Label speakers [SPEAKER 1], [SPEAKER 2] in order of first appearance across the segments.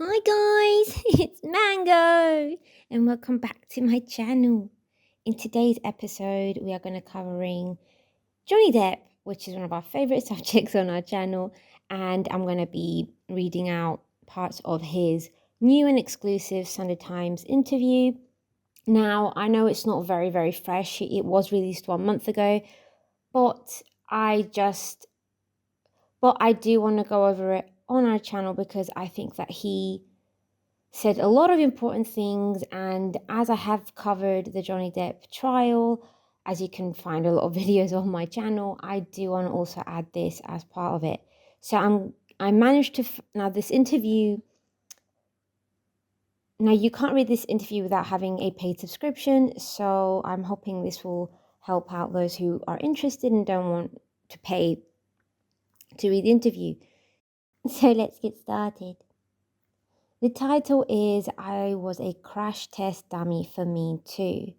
[SPEAKER 1] Hi guys, it's Mango and welcome back to my channel. In today's episode, we are going to covering Johnny Depp, which is one of our favorite subjects on our channel, and I'm going to be reading out parts of his new and exclusive Sunday Times interview. Now, I know it's not very fresh. It was released 1 month ago, but I do want to go over it on our channel because I think that he said a lot of important things, and as I have covered the Johnny Depp trial, as you can find a lot of videos on my channel, I do want to also add this as part of it. So I managed to now this interview. Now you can't read this interview without having a paid subscription, so I'm hoping this will help out those who are interested and don't want to pay to read the interview. So let's get started. The title is I Was a Crash Test Dummy for Me Too.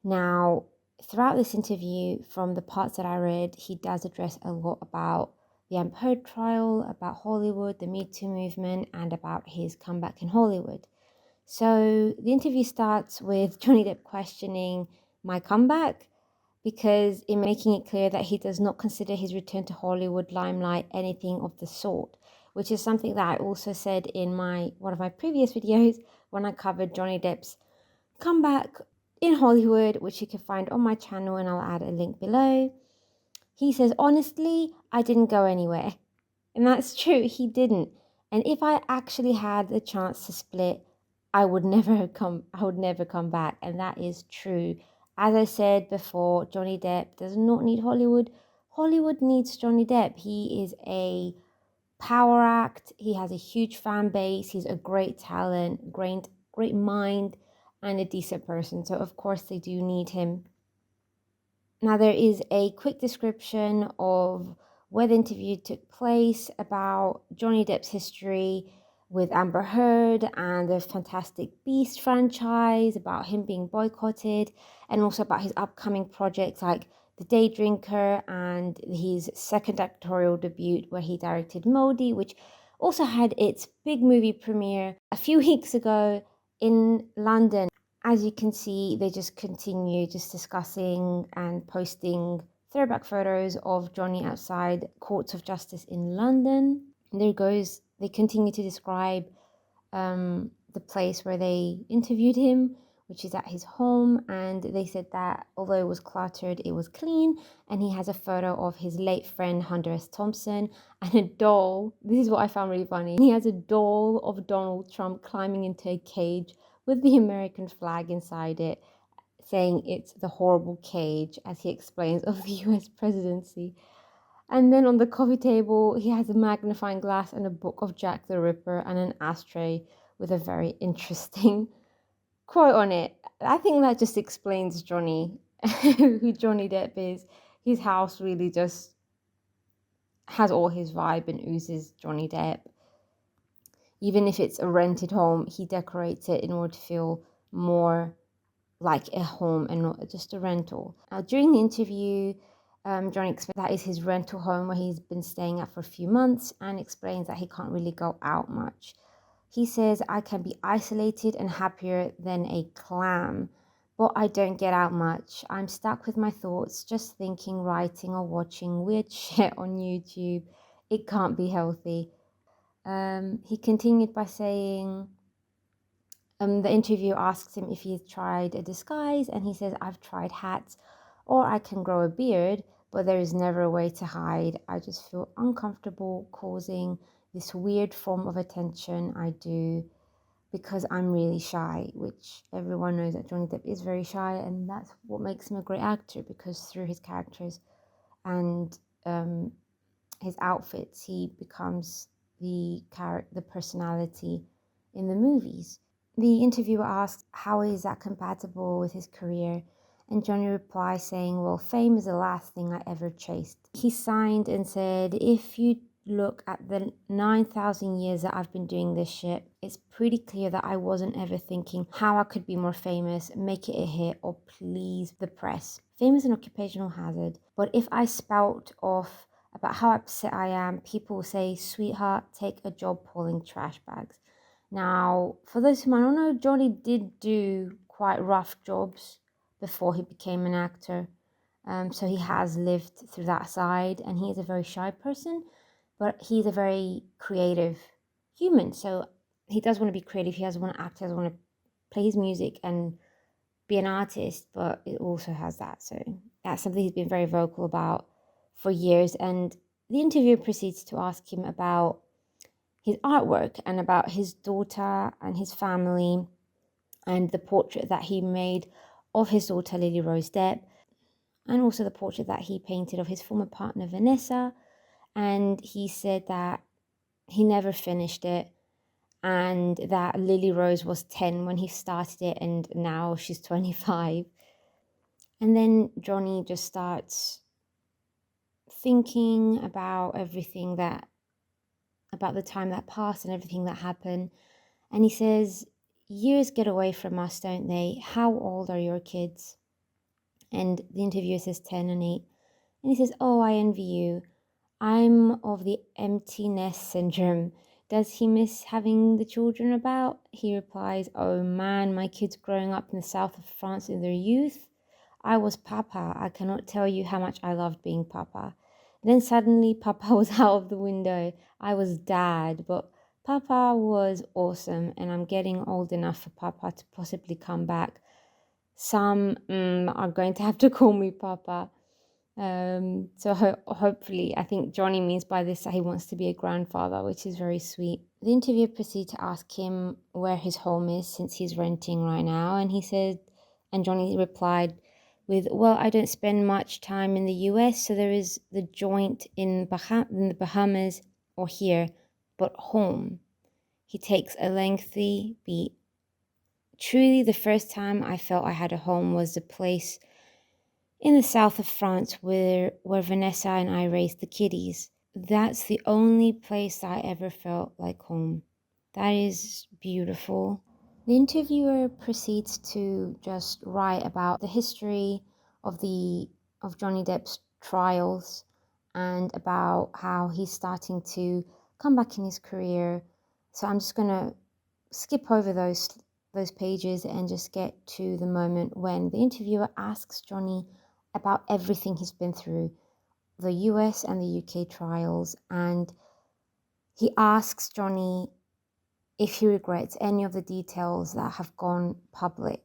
[SPEAKER 1] Now, throughout this interview, from the parts that I read, he does address a lot about the Amber Heard trial, about Hollywood, the Me Too movement, and about his comeback in Hollywood. So the interview starts with Johnny Depp questioning my comeback, because in making it clear that he does not consider his return to Hollywood limelight anything of the sort, which is something that I also said in one of my previous videos when I covered Johnny Depp's comeback in Hollywood, which you can find on my channel, and I'll add a link below. He says, honestly, I didn't go anywhere. And that's true, he didn't. And if I actually had the chance to split, I would never come back. And that is true. As I said before, Johnny Depp does not need Hollywood. Hollywood needs Johnny Depp. He is a power act. He has a huge fan base. He's a great talent, great mind, and a decent person. So of course they do need him. Now there is a quick description of where the interview took place, about Johnny Depp's history with Amber Heard and the Fantastic Beast franchise, about him being boycotted, and also about his upcoming projects like The Day Drinker and his second directorial debut where he directed Modi, which also had its big movie premiere a few weeks ago in London. As you can see, they just continue just discussing and posting throwback photos of Johnny outside courts of justice in London. And they continue to describe the place where they interviewed him, which is at his home. And they said that although it was cluttered, it was clean. And he has a photo of his late friend, Hunter S. Thompson, and a doll. This is what I found really funny. He has a doll of Donald Trump climbing into a cage with the American flag inside it, saying it's the horrible cage, as he explains, of the US presidency. And then on the coffee table, he has a magnifying glass and a book of Jack the Ripper and an ashtray with a very interesting quote on it. I think that just explains Johnny, who Johnny Depp is. His house really just has all his vibe and oozes Johnny Depp. Even if it's a rented home, he decorates it in order to feel more like a home and not just a rental. During the interview, Johnny explains that is his rental home where he's been staying at for a few months, and explains that he can't really go out much. He says, I can be isolated and happier than a clam, but I don't get out much. I'm stuck with my thoughts, just thinking, writing, or watching weird shit on YouTube. It can't be healthy. He continued by saying, the interviewer asks him if he's tried a disguise, and he says, I've tried hats, or I can grow a beard, but there is never a way to hide. I just feel uncomfortable causing this weird form of attention I do because I'm really shy, which everyone knows that Johnny Depp is very shy, and that's what makes him a great actor, because through his characters and his outfits, he becomes the personality in the movies. The interviewer asks, how is that compatible with his career? And Johnny replies saying, well, fame is the last thing I ever chased. He signed and said, if you look at the 9,000 years that I've been doing this shit, it's pretty clear that I wasn't ever thinking how I could be more famous, make it a hit, or please the press. Fame is an occupational hazard. But if I spout off about how upset I am, people will say, sweetheart, take a job pulling trash bags. Now, for those who might not know, Johnny did do quite rough jobs before he became an actor. So he has lived through that side, and he is a very shy person, but he's a very creative human. So he does want to be creative. He doesn't want to act. He doesn't want to play his music and be an artist, but it also has that. So that's something he's been very vocal about for years. And the interviewer proceeds to ask him about his artwork and about his daughter and his family and the portrait that he made of his daughter Lily Rose Depp, and also the portrait that he painted of his former partner Vanessa. And he said that he never finished it, and that Lily Rose was 10 when he started it, and now she's 25. And then Johnny just starts thinking about everything about the time that passed and everything that happened. And he says, years get away from us, don't they? How old are your kids? And the interviewer says 10 and 8. And he says, oh, I envy you. I'm of the empty nest syndrome. Does he miss having the children about? He replies, oh man, my kids growing up in the south of France in their youth. I was Papa. I cannot tell you how much I loved being Papa. Then suddenly Papa was out of the window. I was Dad, but Papa was awesome, and I'm getting old enough for Papa to possibly come back. Some are going to have to call me Papa. So hopefully, I think Johnny means by this that he wants to be a grandfather, which is very sweet. The interviewer proceeds to ask him where his home is since he's renting right now, and he said, and Johnny replied with, well, I don't spend much time in the US, so there is the joint in the Bahamas or here, but home. He takes a lengthy beat. Truly, the first time I felt I had a home was the place in the south of France where Vanessa and I raised the kitties. That's the only place I ever felt like home. That is beautiful. The interviewer proceeds to just write about the history of Johnny Depp's trials and about how he's starting to come back in his career. So I'm just gonna skip over those pages and just get to the moment when the interviewer asks Johnny about everything he's been through, the US and the UK trials, and he asks Johnny if he regrets any of the details that have gone public.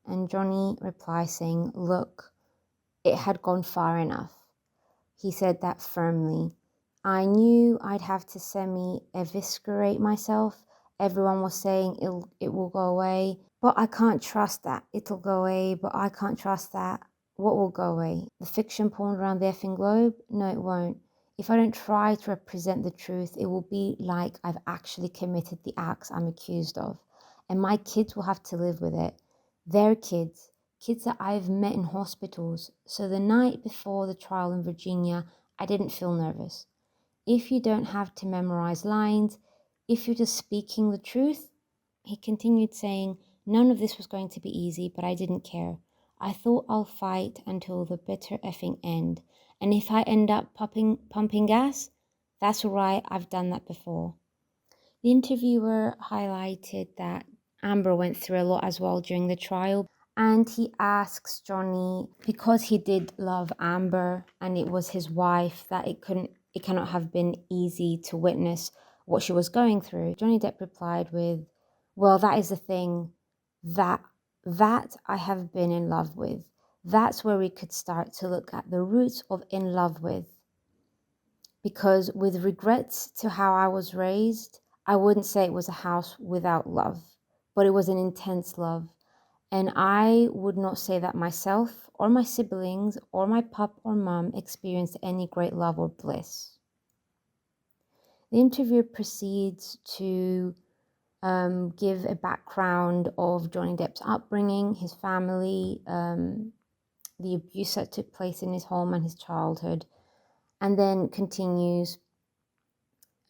[SPEAKER 1] And Johnny replies saying, look, it had gone far enough. He said that firmly. I knew I'd have to semi-eviscerate myself. Everyone was saying it will go away, but I can't trust that. It'll go away, but I can't trust that. What will go away? The fiction porn around the effing globe? No, it won't. If I don't try to represent the truth, it will be like I've actually committed the acts I'm accused of. And my kids will have to live with it. Their kids that I've met in hospitals. So the night before the trial in Virginia, I didn't feel nervous. If you don't have to memorize lines, if you're just speaking the truth, he continued saying, none of this was going to be easy, but I didn't care. I thought I'll fight until the bitter effing end. And if I end up pumping gas, that's all right, I've done that before. The interviewer highlighted that Amber went through a lot as well during the trial. And he asks Johnny, because he did love Amber and it was his wife, that it cannot have been easy to witness what she was going through. Johnny Depp replied with, well, that is the thing that I have been in love with. That's where we could start to look at the roots of in love with. Because with regrets to how I was raised, I wouldn't say it was a house without love, but it was an intense love. And I would not say that myself or my siblings or my pup or mum experienced any great love or bliss. The interviewer proceeds to give a background of Johnny Depp's upbringing, his family, the abuse that took place in his home and his childhood, and then continues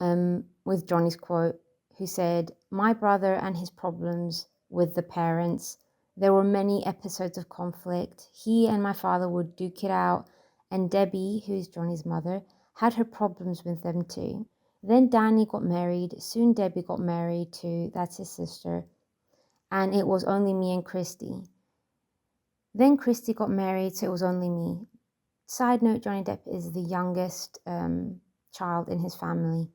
[SPEAKER 1] with Johnny's quote, who said, my brother and his problems with the parents. There were many episodes of conflict. He and my father would duke it out, and Debbie, who is Johnny's mother, had her problems with them too. Then Danny got married. Soon Debbie got married too. That's his sister. And it was only me and Christy. Then Christy got married, so it was only me. Side note, Johnny Depp is the youngest child in his family.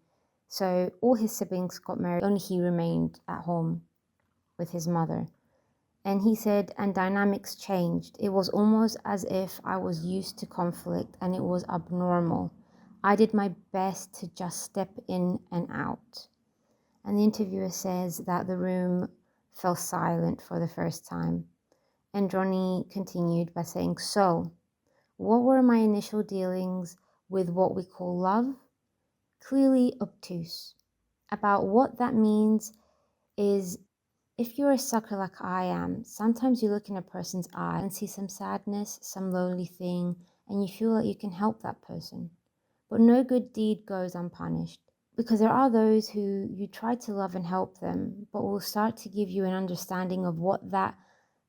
[SPEAKER 1] So all his siblings got married, only he remained at home with his mother. And he said, and dynamics changed. It was almost as if I was used to conflict and it was abnormal. I did my best to just step in and out. And the interviewer says that the room fell silent for the first time. And Johnny continued by saying, so, what were my initial dealings with what we call love? Clearly obtuse. About what that means is, if you're a sucker like I am, sometimes you look in a person's eye and see some sadness, some lonely thing, and you feel like you can help that person. But no good deed goes unpunished, because there are those who you try to love and help them, but will start to give you an understanding of what that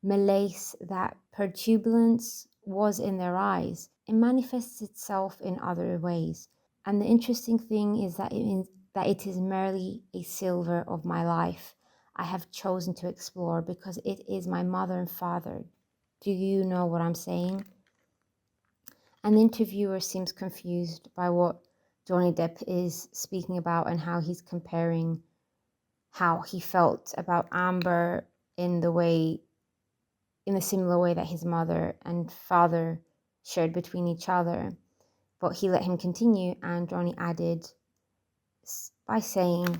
[SPEAKER 1] malaise, that perturbance was in their eyes. It manifests itself in other ways. And the interesting thing is that it is merely a sliver of my life I have chosen to explore because it is my mother and father. Do you know what I'm saying? And the interviewer seems confused by what Johnny Depp is speaking about and how he's comparing how he felt about Amber in a similar way that his mother and father shared between each other. But he let him continue, and Johnny added by saying,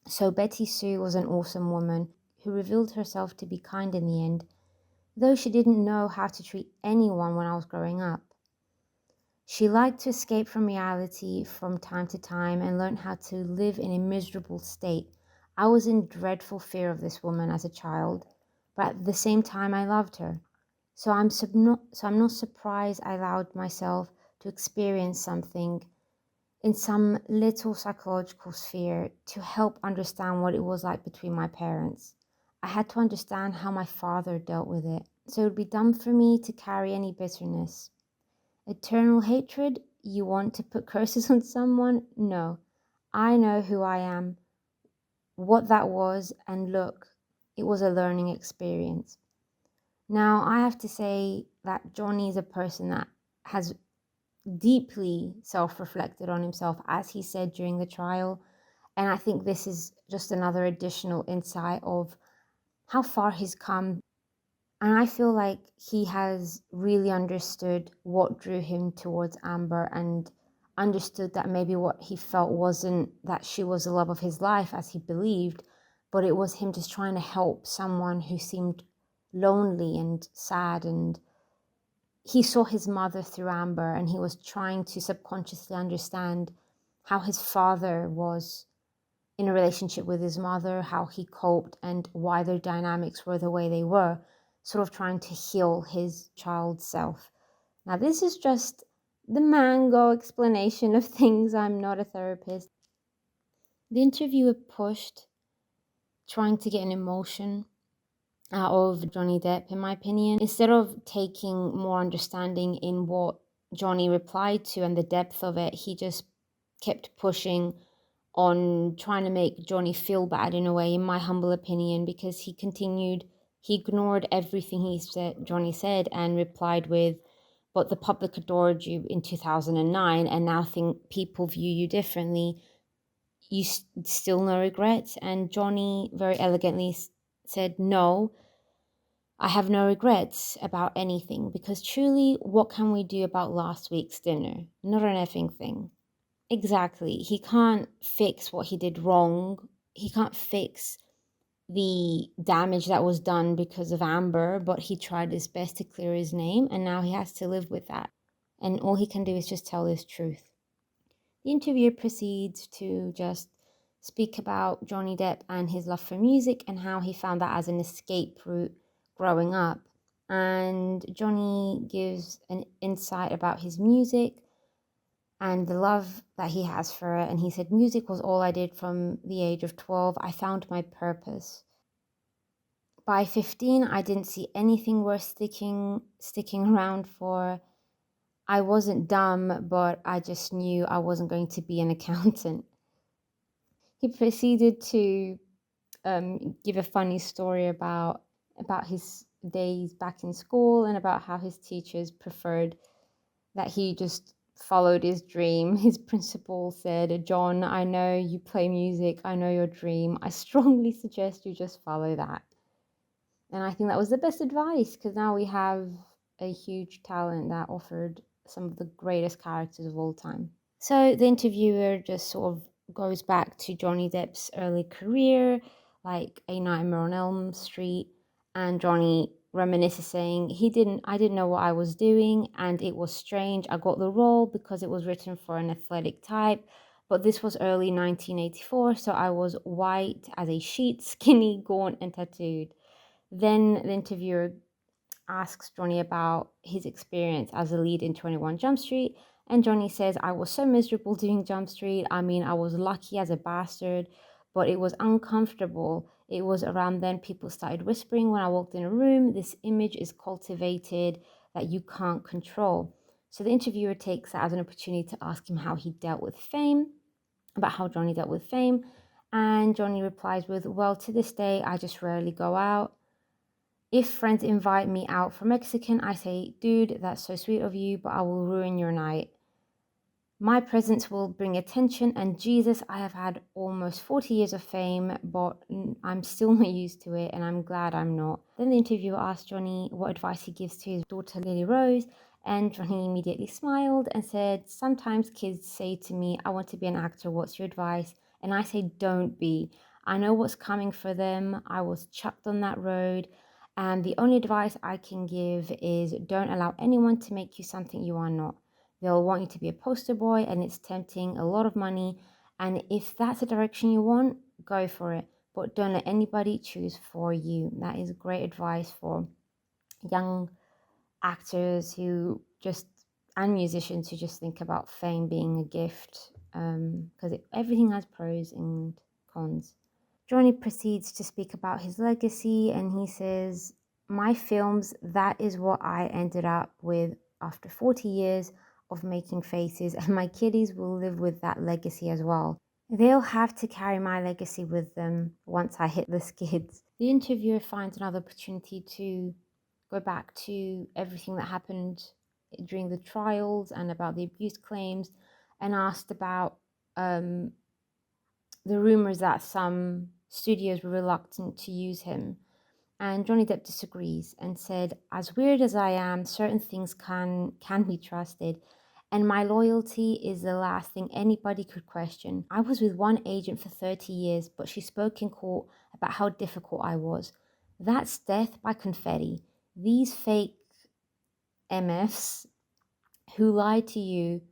[SPEAKER 1] so Betty Sue was an awesome woman who revealed herself to be kind in the end, though she didn't know how to treat anyone when I was growing up. She liked to escape from reality from time to time and learned how to live in a miserable state. I was in dreadful fear of this woman as a child, but at the same time I loved her. So I'm not surprised I allowed myself to experience something in some little psychological sphere to help understand what it was like between my parents. I had to understand how my father dealt with it, so it would be dumb for me to carry any bitterness. Eternal hatred? You want to put curses on someone? No. I know who I am, what that was, and look, it was a learning experience. Now, I have to say that Johnny is a person that has deeply self-reflected on himself, as he said during the trial. And I think this is just another additional insight of how far he's come. And I feel like he has really understood what drew him towards Amber and understood that maybe what he felt wasn't that she was the love of his life as he believed, but it was him just trying to help someone who seemed lonely and sad. And he saw his mother through Amber, and he was trying to subconsciously understand how his father was in a relationship with his mother, how he coped, and why their dynamics were the way they were, sort of trying to heal his child self. Now, this is just the mango explanation of things. I'm not a therapist. The interviewer pushed, trying to get an emotion out of Johnny Depp, in my opinion, instead of taking more understanding in what Johnny replied to and the depth of it. He just kept pushing on trying to make Johnny feel bad in a way, in my humble opinion, because he ignored everything Johnny said, and replied with, but the public adored you in 2009 and now think people view you differently. You still no regrets? And Johnny very elegantly said, no, I have no regrets about anything, because truly, what can we do about last week's dinner? Not an effing thing. Exactly. He can't fix what he did wrong. He can't fix the damage that was done because of Amber, but he tried his best to clear his name, and now he has to live with that. And all he can do is just tell his truth. The interviewer proceeds to just speak about Johnny Depp and his love for music and how he found that as an escape route growing up. And Johnny gives an insight about his music and the love that he has for it. And he said, music was all I did from the age of 12. I found my purpose. By 15, I didn't see anything worth sticking around for. I wasn't dumb, but I just knew I wasn't going to be an accountant. He proceeded to give a funny story about his days back in school and about how his teachers preferred that he just followed his dream. His principal said, "John, I know you play music, I know your dream. I strongly suggest you just follow that." And I think that was the best advice, because now we have a huge talent that offered some of the greatest characters of all time. So the interviewer just sort of goes back to Johnny Depp's early career, like A Nightmare on Elm Street, and Johnny reminisces saying, I didn't know what I was doing, and it was strange. I got the role because it was written for an athletic type, but this was early 1984, so I was white as a sheet, skinny, gaunt, and tattooed. Then the interviewer asks Johnny about his experience as a lead in 21 Jump Street, and Johnny says, "I was so miserable doing Jump Street. I mean, I was lucky as a bastard, but it was uncomfortable. It was around then people started whispering when I walked in a room. This image is cultivated that you can't control." So the interviewer takes that as an opportunity to ask him how he dealt with fame, about how Johnny dealt with fame. And Johnny replies with, "Well, to this day, I just rarely go out. If friends invite me out for Mexican, I say, 'Dude, that's so sweet of you, but I will ruin your night. My presence will bring attention, and Jesus, I have had almost 40 years of fame, but I'm still not used to it, and I'm glad I'm not.'" Then the interviewer asked Johnny what advice he gives to his daughter Lily Rose, and Johnny immediately smiled and said, "Sometimes kids say to me, 'I want to be an actor, what's your advice?' And I say, 'Don't be. I know what's coming for them. I was chucked on that road. And the only advice I can give is don't allow anyone to make you something you are not. They'll want you to be a poster boy, and it's tempting, a lot of money. And if that's the direction you want, go for it. But don't let anybody choose for you." That is great advice for young actors and musicians who just think about fame being a gift, because everything has pros and cons. Johnny proceeds to speak about his legacy, and he says, "My films, that is what I ended up with after 40 years of making faces, and my kiddies will live with that legacy as well. They'll have to carry my legacy with them once I hit the skids." The interviewer finds another opportunity to go back to everything that happened during the trials and about the abuse claims, and asked about the rumors that some studios were reluctant to use him. And Johnny Depp disagrees and said, "As weird as I am, certain things can be trusted. And my loyalty is the last thing anybody could question. I was with one agent for 30 years, but she spoke in court about how difficult I was. That's death by confetti. These fake MFs who lie to you,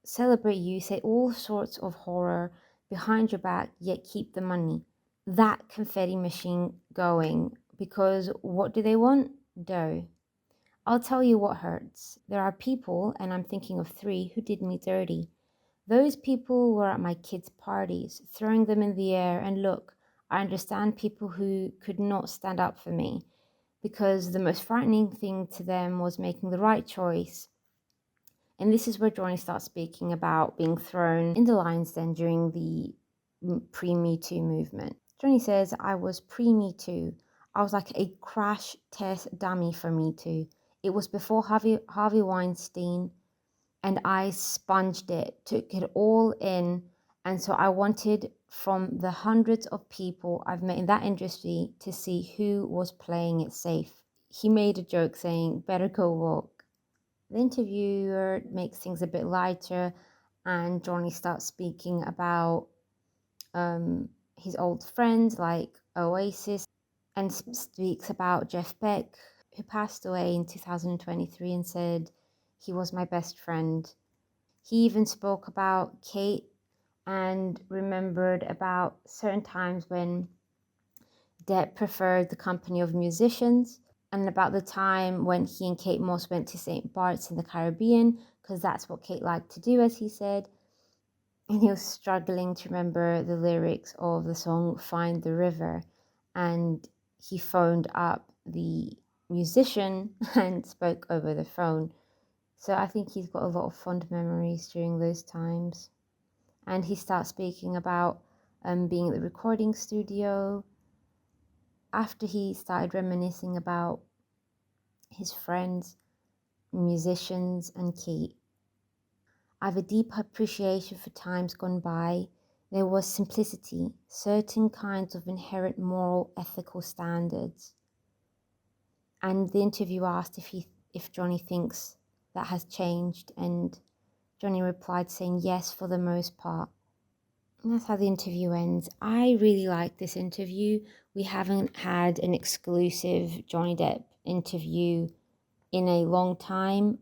[SPEAKER 1] celebrate you, say all sorts of horror behind your back, yet keep the money. That confetti machine going, because what do they want? Dough. I'll tell you what hurts. There are people, and I'm thinking of 3, who did me dirty. Those people were at my kids' parties, throwing them in the air, and look, I understand people who could not stand up for me, because the most frightening thing to them was making the right choice." And this is where Johnny starts speaking about being thrown in the lion's den during the pre-Me Too movement. Johnny says, "I was pre-Me Too. I was like a crash test dummy for Me Too. It was before Harvey Weinstein, and I sponged it, took it all in. And so I wanted from the hundreds of people I've met in that industry to see who was playing it safe." He made a joke saying, "Better go woke." The interviewer makes things a bit lighter, and Johnny starts speaking about his old friends like Oasis, and speaks about Jeff Beck, who passed away in 2023, and said, "He was my best friend." He even spoke about Kate and remembered about certain times when Depp preferred the company of musicians, and about the time when he and Kate Moss went to St. Bart's in the Caribbean, because that's what Kate liked to do, as he said. And he was struggling to remember the lyrics of the song Find the River, and he phoned up the musician and spoke over the phone. So I think he's got a lot of fond memories during those times. And he starts speaking about being at the recording studio. After he started reminiscing about his friends, musicians, and Kate. I have a deep appreciation for times gone by. There was simplicity, certain kinds of inherent moral, ethical standards. And the interviewer asked if Johnny thinks that has changed, and Johnny replied saying yes for the most part. And that's how the interview ends. I really like this interview. We haven't had an exclusive Johnny Depp interview in a long time.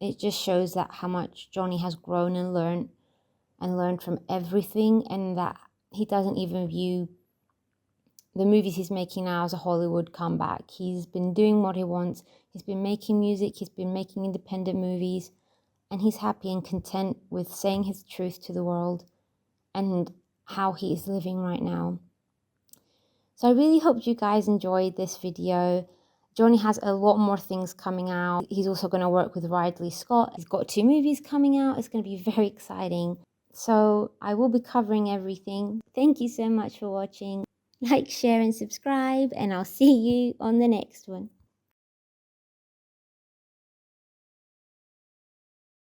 [SPEAKER 1] It just shows that how much Johnny has grown and learned from everything, and that he doesn't even view the movies he's making now as a Hollywood comeback. He's been doing what he wants. He's been making music. He's been making independent movies, and he's happy and content with saying his truth to the world and how he is living right now. So I really hope you guys enjoyed this video. Johnny has a lot more things coming out. He's also going to work with Ridley Scott. He's got 2 movies coming out. It's going to be very exciting. So I will be covering everything. Thank you so much for watching. Like, share, and subscribe, and I'll see you on the next one.